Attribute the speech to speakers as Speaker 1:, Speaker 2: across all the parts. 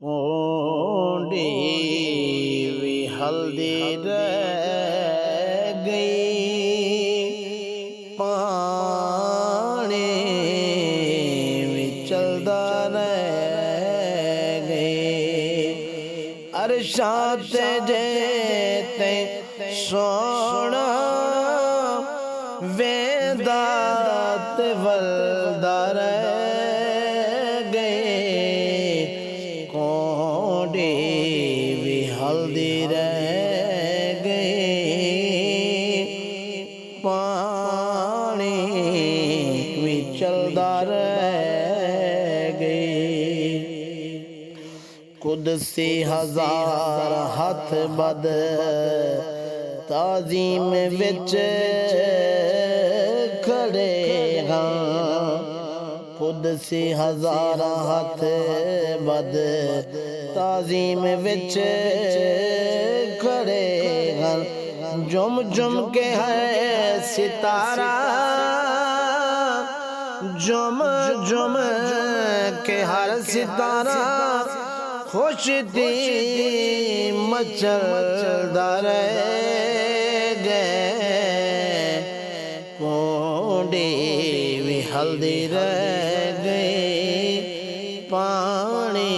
Speaker 1: कोंडी वी हल्दी रह गई, पानी भी चलदा रह गई। अरशां ते जेते सोना वेंदा ते वलदा रह गए, कोंडी भी हल्दी रह गई, पानी भी चलदा रह गई। कुदसी हजार हथ बद ताज़ीम विच खड़े हाँ, कुदसी हजार हथ बद ताज़ीम विच खड़े हाँ। जुम जुम के है सितारा, जुम जुम के हर सितारा खुश थी मचलदा रह गए, कोंडी भी हल्दी रह गई, पानी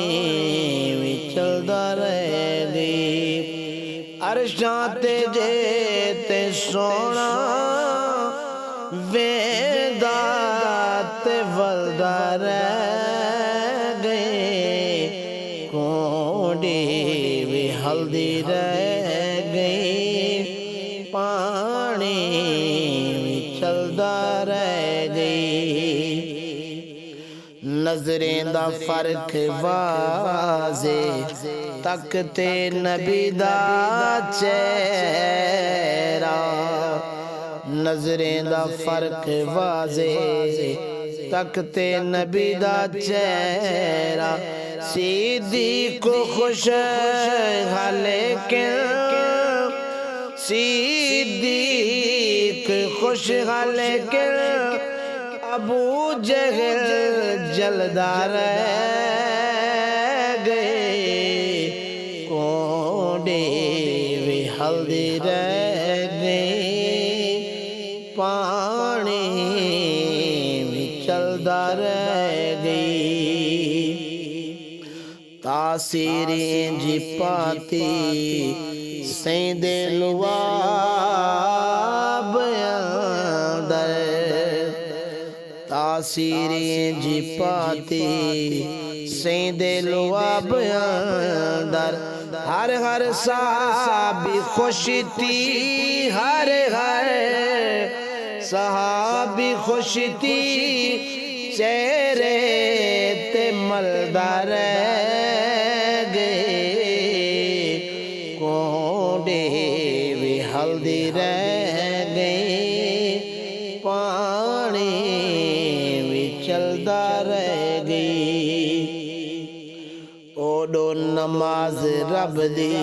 Speaker 1: भी चलदा रह गई। अरशां ते जेते सोना वेंदा ते वलदा रह गए, कोंडी भी हल्दी रह गई, पानी भी चलदा रह गई। नजरें दा फर्क वाजे तकते नबी दा चेहरा, नजरें दा फर्क वाजे तकते नबी दा चेहरा। सिद्दीक़ को खुश हाले के, सिद्दीक़ खुश हाले के, अबू जहल जलदा रह गए, कोंडी भी हल्दी रह गई, पानी भी चलदा रह गई। तासीरें जी पाती सेंदे लुआब अंदर, तासीरें जी पाती सेंदे लुआब अंदर। हर हर साहबी खुश थी, हर हर साहबी खुश थी, चेहरे ते मलदा रह गए, कोंडी भी हल्दी रह गई, पानी भी चलदा रह गई। ओडो नमाज रब दी,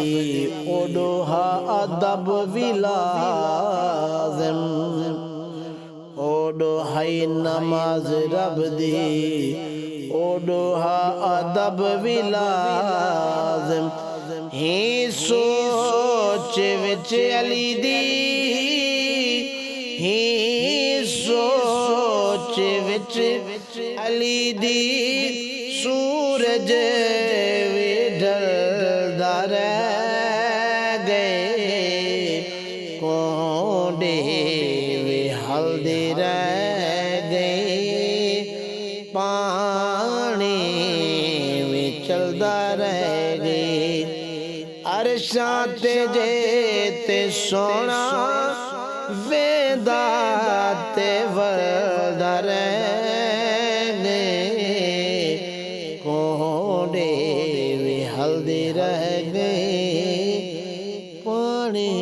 Speaker 1: ओडो हा अदब भी लाज़िम, ओडो है नमाज रब दी, ओडो हा अदब भी लाज़िम। ही सोच विच अली दी, ही सोच विच अली दी, सूरज भी ढलदा रह गए, कोंडी भी हल्दी रह गई, पानी भी चलदा रह गई। अरशां ते जेते सोना वेंदा ते वलदा रह गए, कोंडी भी हल्दी रह गई, पानी